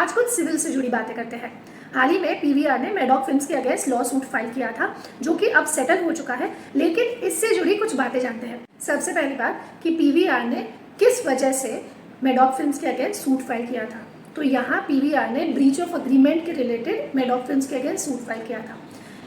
आज कुछ सिविल से जुड़ी बातें करते हैं। हाल ही में पीवीआर ने मैडॉक फिल्म्स के अगेंस्ट लॉ सूट फाइल किया था, जो कि अब सेटल हो चुका है, लेकिन इससे जुड़ी कुछ बातें जानते हैं। सबसे पहली बात कि पीवीआर ने किस वजह से मैडॉक फिल्म्स के अगेंस्ट सूट फाइल किया था। तो यहाँ पीवीआर ने ब्रीच ऑफ अग्रीमेंट के रिलेटेड मैडॉक फिल्म्स के अगेंस्ट सूट फाइल किया था।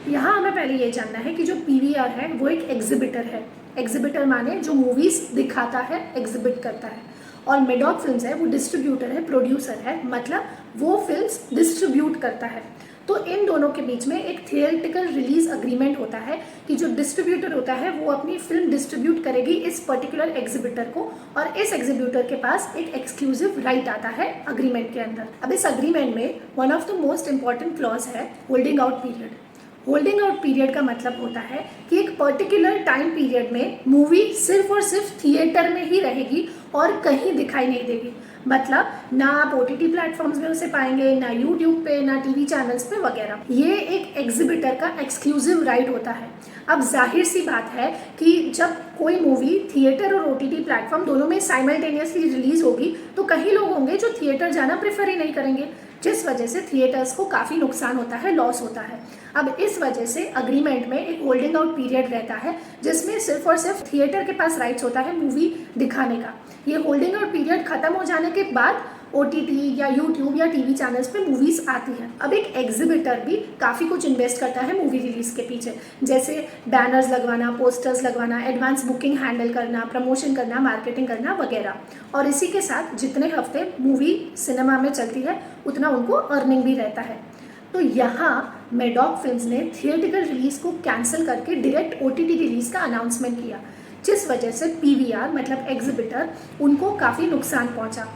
यहाँ हमें पहले ये जानना है कि जो पीवीआर है वो एक एग्जिबिटर है। एग्जिबिटर माने जो मूवीज दिखाता है, एग्जिबिट करता है। और मैडॉक फिल्म्स है वो डिस्ट्रीब्यूटर है, प्रोड्यूसर है, मतलब वो फिल्म्स डिस्ट्रीब्यूट करता है। तो इन दोनों के बीच में एक थियोरेटिकल रिलीज अग्रीमेंट होता है कि जो डिस्ट्रीब्यूटर होता है वो अपनी फिल्म डिस्ट्रीब्यूट करेगी इस पर्टिकुलर एग्जिबिटर को, और इस एग्जिबिटर के पास एक एक्सक्लूसिव राइट आता है अग्रीमेंट के अंदर। अब इस अग्रीमेंट में one of the most important clause है holding out period. Holding out period का मतलब होता है कि एक पर्टिकुलर टाइम पीरियड में मूवी सिर्फ और सिर्फ थिएटर में ही रहेगी और कहीं दिखाई नहीं देगी। मतलब ना आप ओटीटी प्लेटफॉर्म्स में उसे पाएंगे, ना यूट्यूब पे, ना टीवी चैनल्स पे वगैरह। ये एक एग्जिबिटर का एक्सक्लूसिव राइट होता है। अब जाहिर सी बात है कि जब कोई मूवी थिएटर और ओटीटी प्लेटफॉर्म दोनों में साइमल्टेनियसली रिलीज होगी तो कई लोग होंगे जो थिएटर जाना प्रेफर ही नहीं करेंगे, जिस वजह से थिएटर्स को काफ़ी नुकसान होता है, लॉस होता है। अब इस वजह से अग्रीमेंट में एक होल्डिंग आउट पीरियड रहता है जिसमें सिर्फ और सिर्फ थिएटर के पास राइट्स होता है मूवी दिखाने का। ये होल्डिंग आउट पीरियड खत्म हो जाने के बाद ओटीटी या यूट्यूब या टीवी चैनल्स पे मूवीज आती हैं। अब एक एग्जिबिटर भी काफ़ी कुछ इन्वेस्ट करता है मूवी रिलीज के पीछे, जैसे बैनर्स लगवाना, पोस्टर्स लगवाना, एडवांस बुकिंग हैंडल करना, प्रमोशन करना, मार्केटिंग करना वगैरह। और इसी के साथ जितने हफ्ते मूवी सिनेमा में चलती है उतना उनको अर्निंग भी रहता है। तो यहाँ मैडॉक फिल्म्स ने थिएटिकल रिलीज को कैंसिल करके डायरेक्ट ओटीटी रिलीज का अनाउंसमेंट किया, जिस वजह से पीवीआर मतलब एग्जिबिटर उनको काफ़ी नुकसान पहुँचा।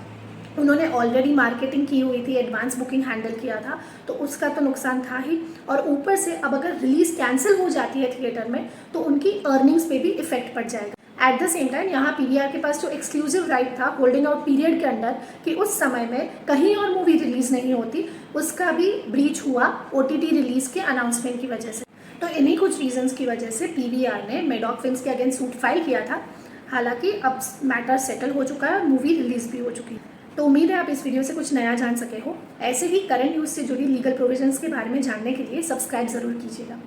उन्होंने ऑलरेडी मार्केटिंग की हुई थी, एडवांस बुकिंग हैंडल किया था, तो उसका तो नुकसान था ही, और ऊपर से अब अगर रिलीज कैंसिल हो जाती है थिएटर में तो उनकी अर्निंग्स पे भी इफेक्ट पड़ जाएगा। एट द सेम टाइम यहाँ पीवीआर के पास जो एक्सक्लूसिव राइट था होल्डिंग आउट पीरियड के अंदर कि उस समय में कहीं और मूवी रिलीज नहीं होती, उसका भी ब्रीच हुआ ओटीटी रिलीज के अनाउंसमेंट की वजह से। तो इन्हीं कुछ रीजंस की वजह से पीवीआर ने मैडॉक फिल्म्स के अगेंस्ट सूट फाइल किया था। हालांकि अब मैटर सेटल हो चुका है और मूवी रिलीज भी हो चुकी है। तो उम्मीद है आप इस वीडियो से कुछ नया जान सके हो। ऐसे ही करंट न्यूज़ से जुड़ी लीगल प्रोविजंस के बारे में जानने के लिए सब्सक्राइब ज़रूर कीजिएगा।